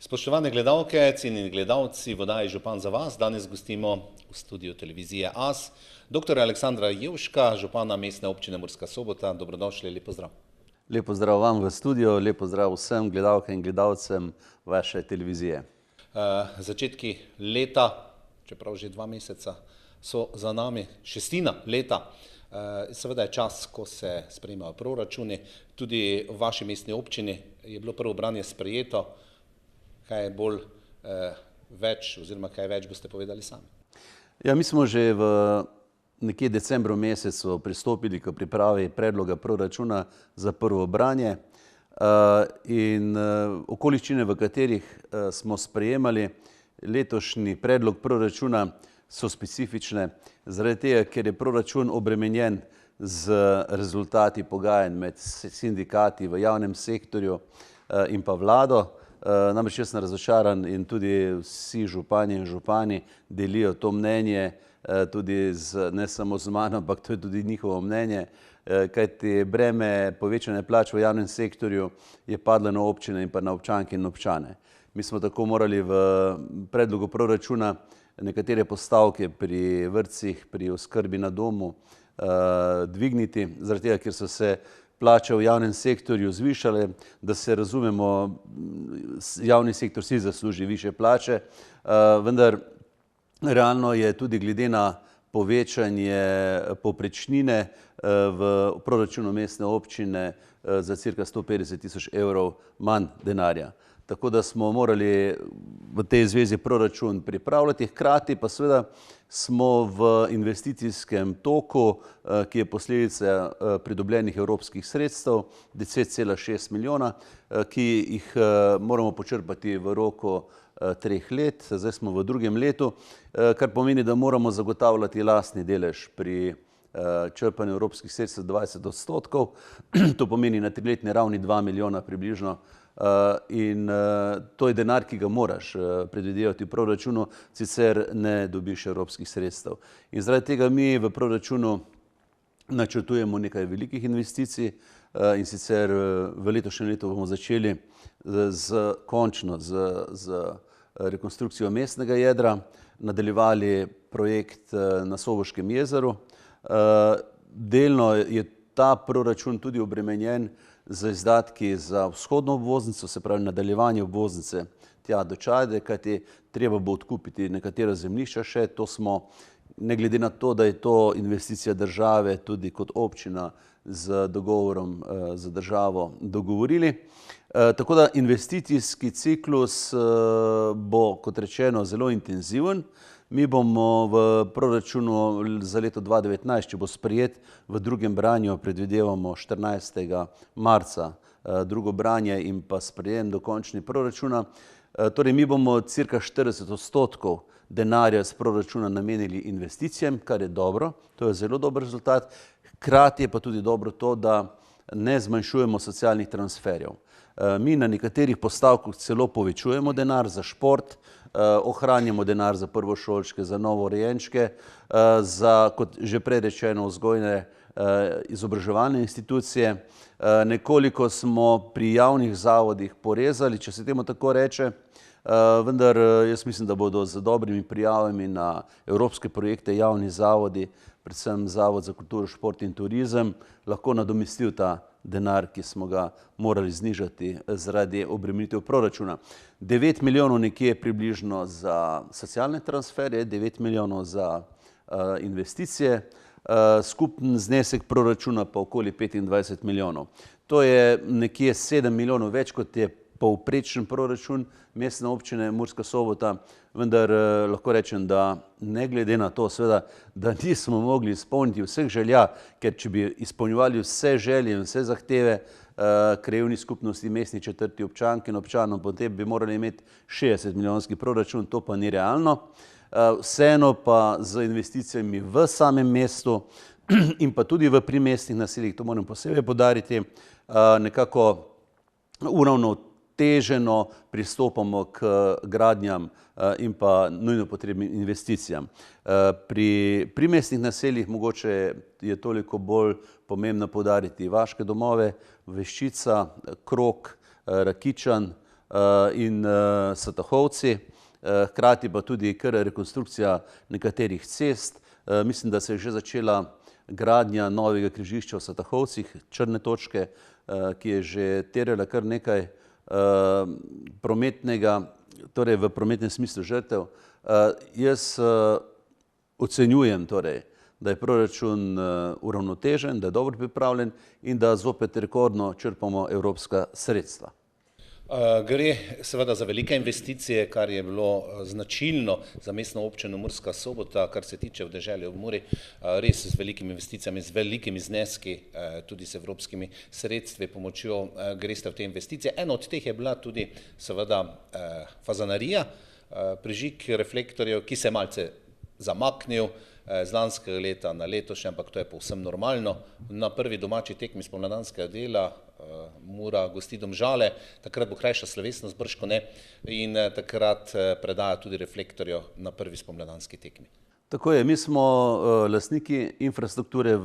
Spoštovane gledalke, cenjeni gledalci, v oddaji Župan za vas. Danes gostimo v studiu televizije AS dr. Aleksandra Jevška, župana Mestne občine Murska Sobota. Dobrodošli, lep pozdrav. Lep pozdrav vam v studiu, lep pozdrav vsem gledalkam in gledalcem vaše televizije. Začetki leta, čeprav že 2 meseca, so za nami, šestina leta. Seveda je čas, ko se sprejemajo proračuni. Tudi v vaši mestni občini je bilo prvo branje sprejeto. Kaj je bolj več, oziroma kaj več boste povedali sami? Ja, mi smo že v nekje decembru mesecu pristopili k pripravi predloga proračuna za prvo branje in okoliščine, v katerih smo sprejemali letošnji predlog proračuna, so specifične, zaradi tega, ker je proračun obremenjen z rezultati pogajanj med sindikati v javnem sektorju in pa vlado. Namreč jaz sem razočaran in tudi vsi župani in župani delijo to mnenje, tudi ne samo z mano, ampak to je tudi njihovo mnenje, kajti breme povečanja plač v javnem sektorju je padlo na občine in pa na občanke in občane. Mi smo tako morali v predlogu proračuna nekatere postavke pri vrtcih, pri oskrbi na domu dvigniti, zaradi tega, ker so se plače v javnem sektorju zvišale. Da se razumemo, javni sektor si zasluži višje plače, vendar realno je tudi glede na povečanje povprečnine v proračunu mestne občine za cirka 150 tisoč evrov manj denarja. Tako da smo morali v tej zvezi proračun pripravljati, hkrati pa seveda smo v investicijskem toku, ki je posledica pridobljenih evropskih sredstev, 10,6 milijona, ki jih moramo počrpati v roku 3 let, zdaj smo v 2. letu, kar pomeni, da moramo zagotavljati lastni delež pri črpanju evropskih sredstev 20%, to pomeni na 3-letni ravni 2 milijona približno. In to je denar, ki ga moraš predvidevati v proračunu, sicer ne dobiš evropskih sredstev. In zaradi tega mi v proračunu načrtujemo nekaj velikih investicij in sicer v letošnjem letu bomo začeli končno z rekonstrukcijo mestnega jedra, nadaljevali projekt na Soboškem jezeru. Delno je ta proračun tudi obremenjen z izdatki za vzhodno obvoznico, se pravi nadaljevanje obvoznice tja do Čade, kajti treba bo odkupiti nekatera zemljišča še. To smo, ne glede na to, da je to investicija države, tudi kot občina z dogovorom z državo dogovorili. Tako da investicijski ciklus bo, kot rečeno, zelo intenziven. Mi bomo v proračunu za leto 2019, če bo sprejet, v 2. branju predvidevamo 14. marca drugo branje in pa sprejem dokončni proračuna. Torej mi bomo cirka 40% denarja z proračuna namenili investicijam, kar je dobro, to je zelo dober rezultat. Hkrati je pa tudi dobro to, da ne zmanjšujemo socialnih transferjev. Mi na nekaterih postavkah celo povečujemo denar za šport, ohranjamo denar za prvošolčke, za novorojenčke, za, kot že prej rečeno, vzgojne izobraževalne institucije. Nekoliko smo pri javnih zavodih porezali, če se temu tako reče, vendar jaz mislim, da bodo z dobrimi prijavami na evropske projekte javni zavodi, predvsem Zavod za kulturo, šport in turizem, lahko nadomestil ta denar, ki smo ga morali znižati zaradi obremenitev proračuna. 9 milijonov nekje približno za socialne transferje, 9 milijonov za investicije, skupen znesek proračuna pa okoli 25 milijonov. To je nekje 7 milijonov več, kot je povprečen proračun mestne občine Murska Sobota, vendar lahko rečem, da ne glede na to, seveda, da nismo mogli izpolniti vseh želja, ker če bi izpolnjevali vse želje in vse zahteve krajevnih skupnosti, mestni četrti, občank in občanov, potem bi morali imeti 60-milijonski proračun, to pa ni realno. Vseeno pa z investicijami v samem mestu in pa tudi v primestnih naseljih, to moram posebej poudariti, nekako uravnoteženo pristopamo k gradnjam in pa nujno potrebnim investicijam. Pri primestnih naseljih mogoče je toliko bolj pomembno poudariti vaške domove, Veščica, Krog, Rakičan, in Satahovci, hkrati pa tudi kar rekonstrukcija nekaterih cest. Mislim, da se je že začela gradnja novega križišča v Satahovcih, črne točke, ki je že terjala kar nekaj prometnega, torej v prometnem smislu žrtev. Jaz ocenjujem torej, da je proračun uravnotežen, da je dobro pripravljen in da zopet rekordno črpamo evropska sredstva. Gre seveda za velike investicije, kar je bilo značilno za mestno občino Murska Sobota, kar se tiče v deželi ob Muri, res z velikimi investicijami, z velikimi zneski, tudi z evropskimi sredstvi, pomočjo greste v te investicije. Ena od teh je bila tudi seveda fazanarija, prižig reflektorjev, ki se je malce zamaknil z lanskega leta na letošnje, ampak to je povsem normalno. Na prvi domači tekmi spomladanskega dela Mura gosti Domžale, takrat bo krajša slovesnost bržkone in takrat predaja tudi reflektorjev na prvi spomladanski tekmi. Tako je, mi smo lastniki infrastrukture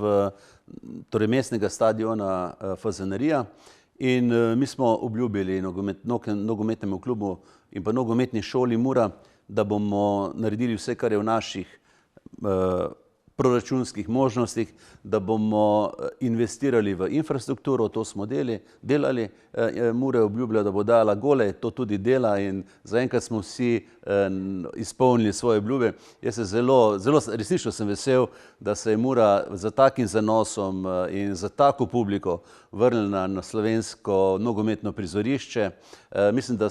torej mestnega stadiona Fazanerija in mi smo obljubili nogometnemu klubu in pa nogometni šoli Mura, da bomo naredili vse, kar je v naših proračunskih možnostih, da bomo investirali v infrastrukturo, to smo delali. Mura obljublja, da bo dala gole, to tudi dela in zaenkrat smo vsi izpolnili svoje obljube. Jaz se resnično sem vesel, da se je Mura za takim zanosom in za tako publiko vrnila na slovensko nogometno prizorišče. Mislim, da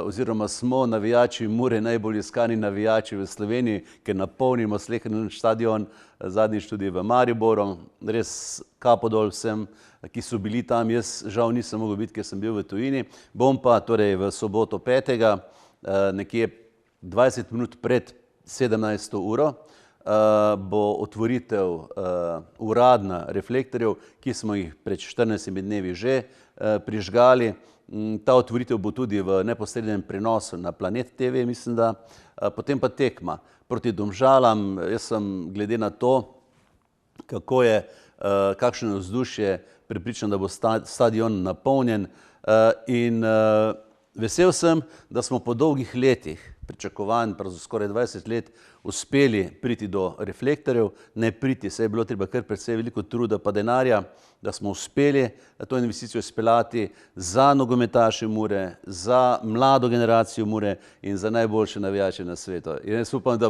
oziroma smo navijači Mure najbolj iskani navijači v Sloveniji, ker napolnimo sleherni stadion, zadnjič tudi v Mariboru. Res kapo dol vsem, ki so bili tam. Jaz žal nisem mogel biti, ker sem bil v tujini. Bom pa torej v soboto 5. nekje 20 minut pred 17. uro bo otvoritev uradna reflektorjev, ki smo jih pred 14 dnevi že prižgali. Ta otvoritev bo tudi v neposrednem prenosu na Planet TV, mislim da. Potem pa tekma proti Domžalam. Jaz sem glede na to, kakšno je vzdušje, prepričan, da bo stadion napolnjen in vesel sem, da smo po dolgih letih pričakovanj, pravzaprav skoraj 20 let, uspeli priti do reflektorjev, ne priti, saj je bilo treba kar precej veliko truda pa denarja, da smo uspeli to investicijo izpeljati za nogometaše Mure, za mlado generacijo Mure in za najboljše navijače na svetu. In jaz upam, da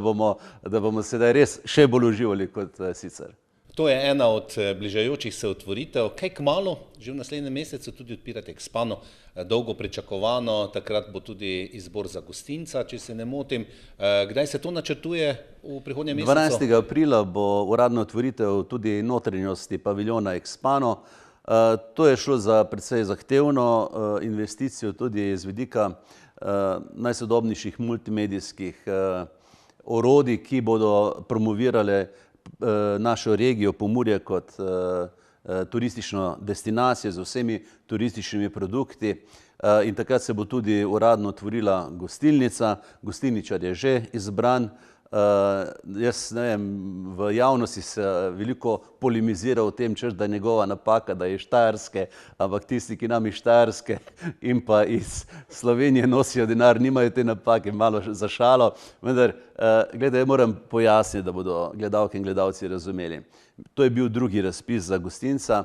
bomo sedaj res še bolj uživali kot sicer. To je ena od bližajočih se otvoritev. Kaj kmalu, že v naslednjem mesecu tudi odpirate Expano, dolgo pričakovano, takrat bo tudi izbor za gostinca, če se ne motim. Kdaj se to načrtuje v prihodnjem mesecu? 12. aprila bo uradna otvoritev tudi notranjosti paviljona Expano. To je šlo za precej zahtevno investicijo tudi iz vidika najsodobnejših multimedijskih orodij, ki bodo promovirale našo regijo Pomurje kot turistično destinacijo z vsemi turističnimi produkti. In takrat se bo tudi uradno otvorila gostilnica. Gostilničar je že izbran. Jaz ne vem, v javnosti se veliko polemizira o tem, češ, da je njegova napaka, da je iz Štajerske, ampak tisti, ki nam iz Štajerske in pa iz Slovenije nosijo denar, nimajo te napake, malo za šalo. Vendar, gledaj, moram pojasniti, da bodo gledalke in gledalci razumeli. To je bil drugi razpis za gostinca.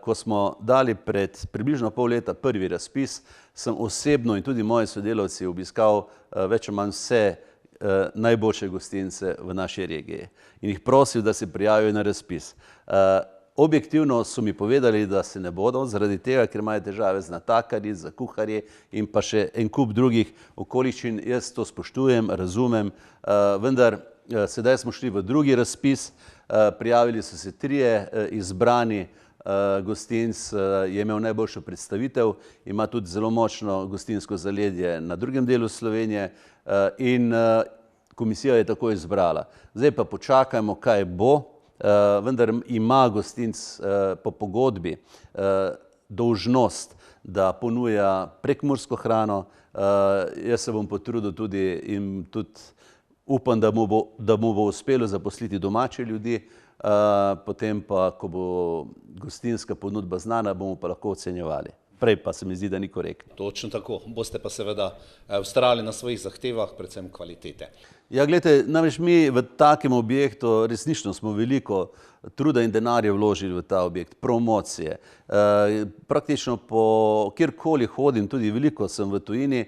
Ko smo dali pred približno pol leta prvi razpis, sem osebno in tudi moji sodelavci obiskal več ali manj vse najboljše gostince v naši regiji in jih prosil, da se prijavijo na razpis. Objektivno so mi povedali, da se ne bodo, zaradi tega, ker imajo težave z natakarji, z kuharji in pa še en kup drugih okoliščin. Jaz to spoštujem, razumem, vendar sedaj smo šli v drugi razpis, prijavili so se 3 izbrani. Gostinc je imel najboljšo predstavitev, ima tudi zelo močno gostinsko zaledje na drugem delu Slovenije in komisija je tako izbrala. Zdaj pa počakajmo, kaj bo, vendar ima gostinc po pogodbi dolžnost, da ponuja prekmursko hrano. Jaz se bom potrudil tudi in tudi upam, da mu bo uspelo zaposliti domače ljudi. Potem pa, ko bo gostinska ponudba znana, bomo pa lahko ocenjevali. prej pa se mi zdi, da ni korektno. Točno tako. Boste pa seveda vztrajali na svojih zahtevah, predvsem kvalitete. Ja, gledajte, namreč mi v takem objektu resnično smo veliko truda in denarja vložili v ta objekt, promocije. Praktično po kjerkoli hodim, tudi veliko sem v tujini,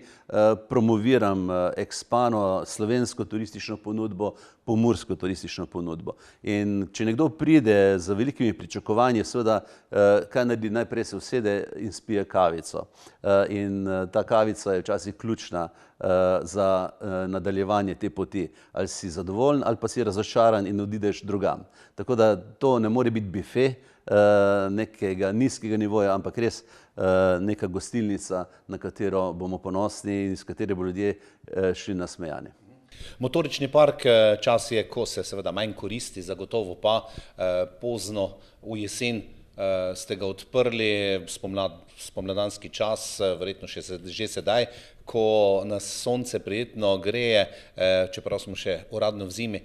promoviram Expano, slovensko turistično ponudbo, pomursko turistično ponudbo. In če nekdo pride z velikimi pričakovanji, seveda, kaj naredi, najprej se usede in spije kavico. In ta kavica je včasih ključna za nadaljevanje te poti. Ali si zadovoljen ali pa si razočaran in odideš drugam. Tako da to ne more biti bife nekega nizkega nivoja, ampak res neka gostilnica, na katero bomo ponosni in iz katere bo ljudje šli nasmejani. Motorični park, čas je, ko se seveda manj koristi, zagotovo pa pozno v jesen ste ga odprli, spomladanski čas, verjetno že sedaj, ko nas sonce prijetno greje, čeprav smo še uradno v zimi,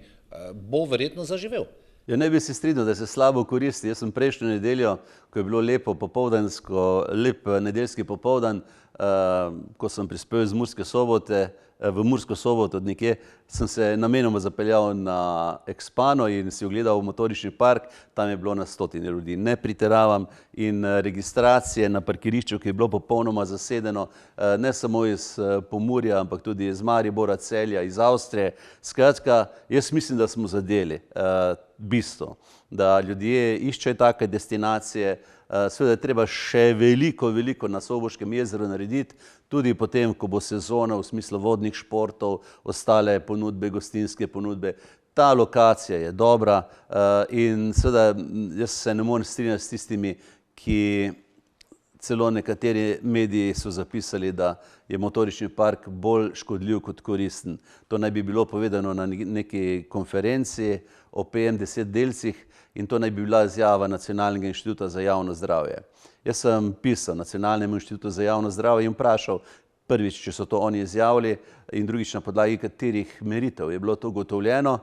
bo verjetno zaživel. Ja, ne bi se strinjal, da se slabo koristi. Jaz sem prejšnjo nedeljo, ko je bilo lepo popoldansko, lep nedeljski popoldan, ko sem prispel iz Murske Sobote, v Mursko Soboto od nekje, sem se namenoma zapeljal na Expano in si ogledal motorični park. Tam je bilo na stotine ljudi, ne pretiravam, in registracije na parkirišču, ki je bilo popolnoma zasedeno, ne samo iz Pomurja, ampak tudi iz Maribora, Celja, iz Avstrije. Skratka, jaz mislim, da smo zadeli bistvo, da ljudje iščejo take destinacije. Seveda je treba še veliko na Soboškem jezeru narediti, tudi potem, ko bo sezona v smislu vodnih športov, ostale ponudbe, gostinske ponudbe. Ta lokacija je dobra in seveda jaz se ne morem strinjati s tistimi, ki celo nekateri mediji so zapisali, da je motorični park bolj škodljiv kot koristen. To naj bi bilo povedano na neki konferenci o PM10 delcih in to naj bi bila izjava Nacionalnega inštituta za javno zdravje. Jaz sem pisal Nacionalnemu inštitutu za javno zdravje in vprašal, prvič, če so to oni izjavili, in drugič, na podlagi katerih meritev je bilo to ugotovljeno.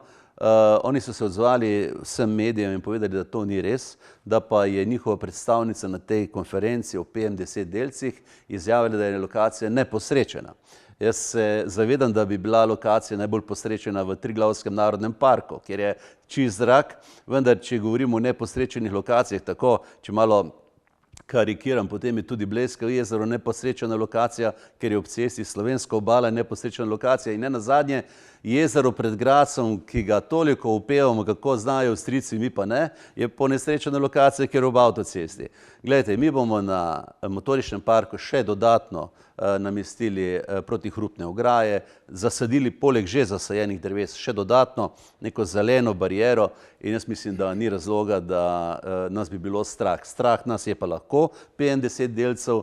Oni so se odzvali vsem medijem in povedali, da to ni res, da pa je njihova predstavnica na tej konferenci o PM10 delcih izjavila, da je lokacija neposrečena. Jaz se zavedam, da bi bila lokacija najbolj posrečena v Triglavskem narodnem parku, kjer je čist zrak, vendar če govorimo o neposrečenih lokacijah, tako, če malo karikiram, potem je tudi Blejsko jezero neposrečena lokacija, ker je ob cesti Slovenska obala neposrečena lokacija in ne nazadnje jezero pred Gradcem, ki ga toliko upevamo, kako znajo Avstrijci, mi pa ne, je ponesrečena lokacija, ker je ob avtocesti. Glejte, mi bomo na motoričnem parku še dodatno namestili protihrupne ograje, zasadili poleg že zasajenih dreves še dodatno neko zeleno bariero in jaz mislim, da ni razloga, da nas bi bilo strah. Strah nas je pa lahko, PM10 delcev,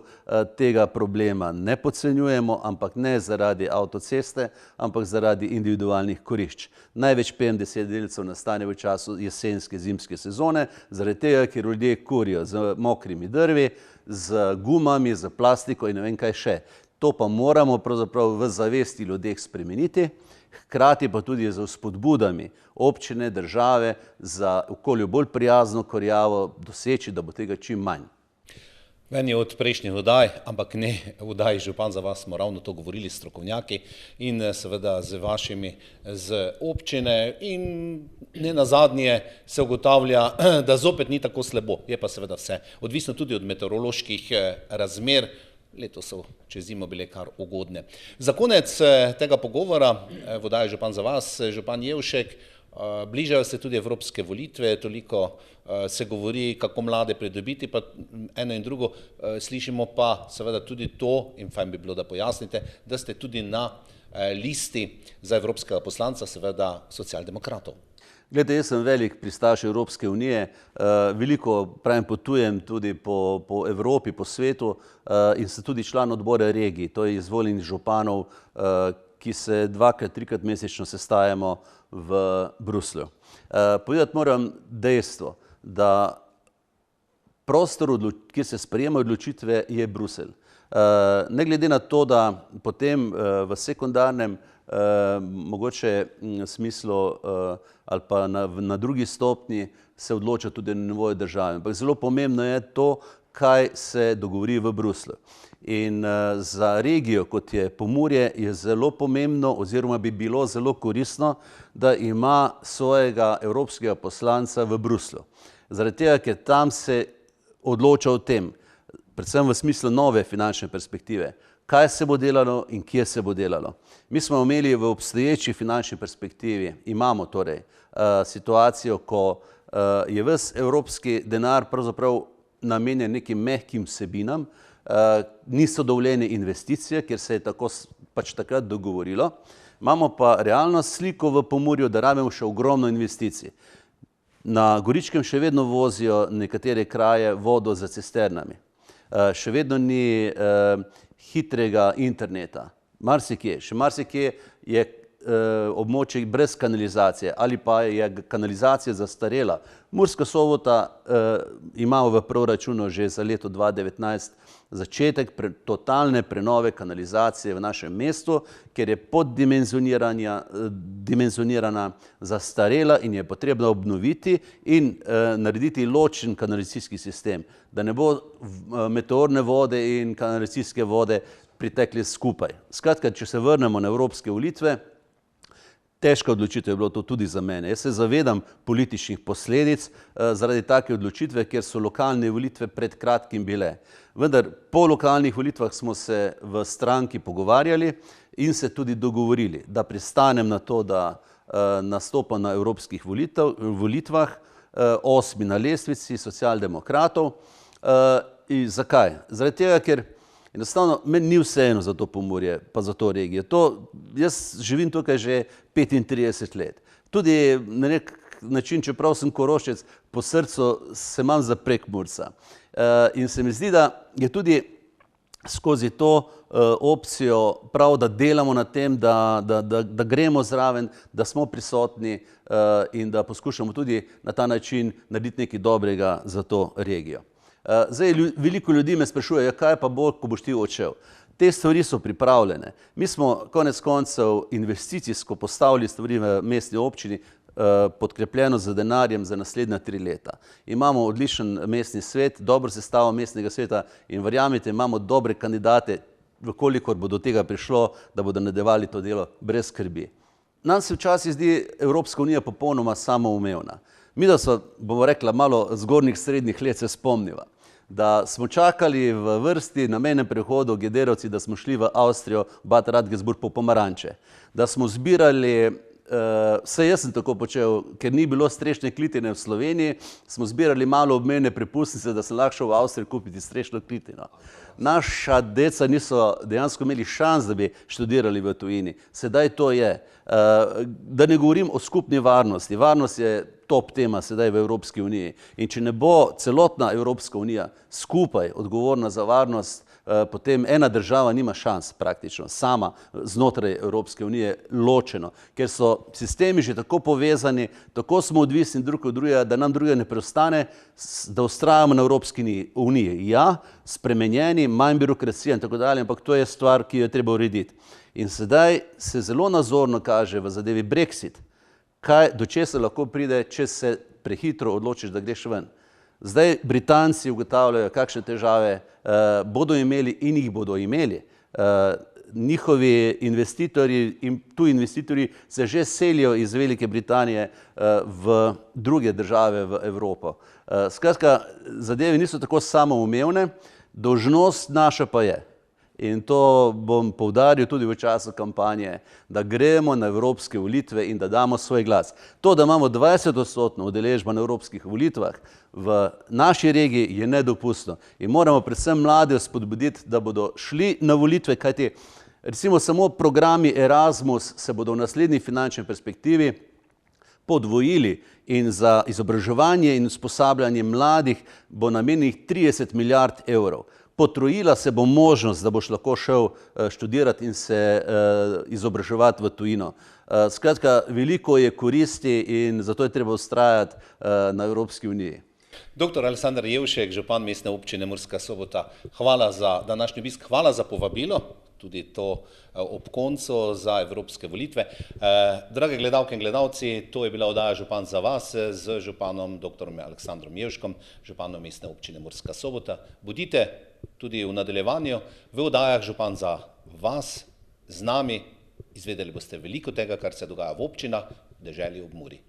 tega problema ne podcenjujemo, ampak ne zaradi avtoceste, ampak zaradi individualnih kurišč. Največ PM10 delcev nastane v času jesenske, zimske sezone, zaradi tega, ker ljudje kurijo z mokrimi drvi, z gumami, z plastiko in ne vem kaj še. To pa moramo pravzaprav v zavesti ljudeh spremeniti, hkrati pa tudi z vzpodbudami občine, države za okolju bolj prijazno kurjavo doseči, da bo tega čim manj. V eni od prejšnjih oddaj, ampak ne oddaji Župan za vas, smo ravno to govorili s strokovnjaki in seveda z vašimi z občine in ne nazadnje se ugotavlja, da zopet ni tako slabo. Je pa seveda vse odvisno tudi od meteoroloških razmer. Letos so čez zimo bile kar ugodne. Za konec tega pogovora v oddaji Župan za vas, župan Jevšek, bližajo se tudi evropske volitve, toliko se govori, kako mlade pridobiti, pa eno in drugo slišimo pa seveda tudi to, in fajn bi bilo, da pojasnite, da ste tudi na listi za evropskega poslanca, seveda socialdemokratov. Glede, jaz sem velik pristaš Evropske unije, veliko pravim potujem tudi po Evropi, po svetu in sem tudi član odbora regij, to je izvoljenih županov, ki se 2-3 mesečno sestajamo v Bruslju. Povedati moram dejstvo, da prostor, kjer se sprejemajo odločitve, je Bruselj. Ne glede na to, da potem v sekundarnem mogoče smislu ali pa na drugi stopnji se odloča tudi na nivoju države. Ampak zelo pomembno je to, kaj se dogovori v Bruslju. In za regijo, kot je Pomurje, je zelo pomembno oziroma bi bilo zelo koristno, da ima svojega evropskega poslanca v Bruslju. Zaradi tega, ker tam se odloča o tem, predvsem v smislu nove finančne perspektive, kaj se bo delalo in kje se bo delalo. Mi smo imeli v obstoječi finančni perspektivi, imamo torej situacijo, ko je ves evropski denar pravzaprav namenjen nekim mehkim vsebinam, niso dovoljene investicije, ker se je tako pač takrat dogovorilo. Imamo pa realno sliko v Pomurju, da rabimo še ogromno investicij. Na Goričkem še vedno vozijo nekatere kraje vodo za cisternami. Še vedno ni hitrega interneta. Še marsikje je območje brez kanalizacije ali pa je kanalizacija zastarela. Murska Sobota imamo v proračunu že za leto 2019 začetek totalne prenove kanalizacije v našem mestu, ker je poddimenzionirana, zastarela in je potrebno obnoviti in narediti ločen kanalizacijski sistem, da ne bo meteorne vode in kanalizacijske vode pritekli skupaj. Skratka, če se vrnemo na evropske volitve, težka odločitev je bilo to tudi za mene. Jaz se zavedam političnih posledic zaradi take odločitve, ker so lokalne volitve pred kratkim bile. Vendar po lokalnih volitvah smo se v stranki pogovarjali in se tudi dogovorili, da pristanem na to, da nastopam na evropskih volitvah, 8. na lestvici socialdemokratov. In zakaj? Zaradi tega, ker enostavno meni ni vseeno za to Pomurje, pa za to regijo. Jaz živim tukaj že 35 let. Tudi na nek način, čeprav sem Korošec, po srcu se imam za Prekmurca. In se mi zdi, da je tudi skozi to opcijo prav, da delamo na tem, da gremo zraven, da smo prisotni in da poskušamo tudi na ta način narediti nekaj dobrega za to regijo. Zdaj, veliko ljudi me sprašuje, kaj pa bo, ko boš ti odšel. Te stvari so pripravljene. Mi smo konec koncev investicijsko postavili stvari v mestni občini, podkrepljeno z denarjem za naslednja 3 leta. Imamo odličen mestni svet, dobro sestavo mestnega sveta in verjamite, imamo dobre kandidate, vkolikor bo do tega prišlo, da bodo nadaljevali to delo brez skrbi. Nam se včasih zdi Evropska unija popolnoma samoumevna. Mi, da so, bomo rekla, malo zgornjih srednjih let se spomniva, da smo čakali v vrsti na mejnem prehodu Gederovci, da smo šli v Avstrijo, Bad Radgersburg po pomaranče, da smo zbirali, vse jaz sem tako počel, ker ni bilo strešne klitine v Sloveniji, smo zbirali malo obmejne prepustnice, da sem lahko šel v Avstrijo kupiti strešno klitino. Naša deca niso dejansko imeli šans, da bi študirali v tujini. Sedaj to je. Da ne govorim o skupni varnosti. Varnost je top tema sedaj v Evropski uniji. In če ne bo celotna Evropska unija skupaj odgovorna za varnost, potem ena država nima šans praktično sama znotraj Evropske unije ločeno, ker so sistemi že tako povezani, tako smo odvisni drug od drugega, da nam drugega ne preostane, da vztrajamo na Evropski uniji. Ja, spremenjeni, manj birokracije in tako dalje, ampak to je stvar, ki jo je treba urediti. In sedaj se zelo nazorno kaže v zadevi Brexit, do česa lahko pride, če se prehitro odločiš, da greš ven. Zdaj Britanci ugotavljajo, kakšne težave bodo imeli in jih bodo imeli. Njihovi investitorji in tuji investitorji se že selijo iz Velike Britanije v druge države v Evropo. Skratka, zadeve niso tako samoumevne, dolžnost naša pa je. In to bom poudaril tudi v času kampanje, da gremo na evropske volitve in da damo svoj glas. To, da imamo 20% udeležbo na evropskih volitvah v naši regiji, je nedopustno. In moramo predvsem mlade spodbuditi, da bodo šli na volitve, kajti recimo samo programi Erasmus se bodo v naslednji finančni perspektivi podvojili in za izobraževanje in usposabljanje mladih bo namenjenih 30 milijard evrov. Potrojila se bo možnost, da boš lahko šel študirati in se izobraževati v tujino. Skratka, veliko je koristi in zato je treba vztrajati na Evropski uniji. Dr. Aleksander Jevšek, župan mestne občine Murska Sobota, hvala za današnji obisk, hvala za povabilo. tudi to ob koncu za evropske volitve. Drage gledalke in gledalci, to je bila oddaja Župan za vas z županom dr. Aleksandrom Jevškom, županom Mestne občine Murska Sobota. Bodite tudi v nadaljevanju v oddajah Župan za vas z nami. Izvedeli boste veliko tega, kar se dogaja v občinah, v deželi ob Muri.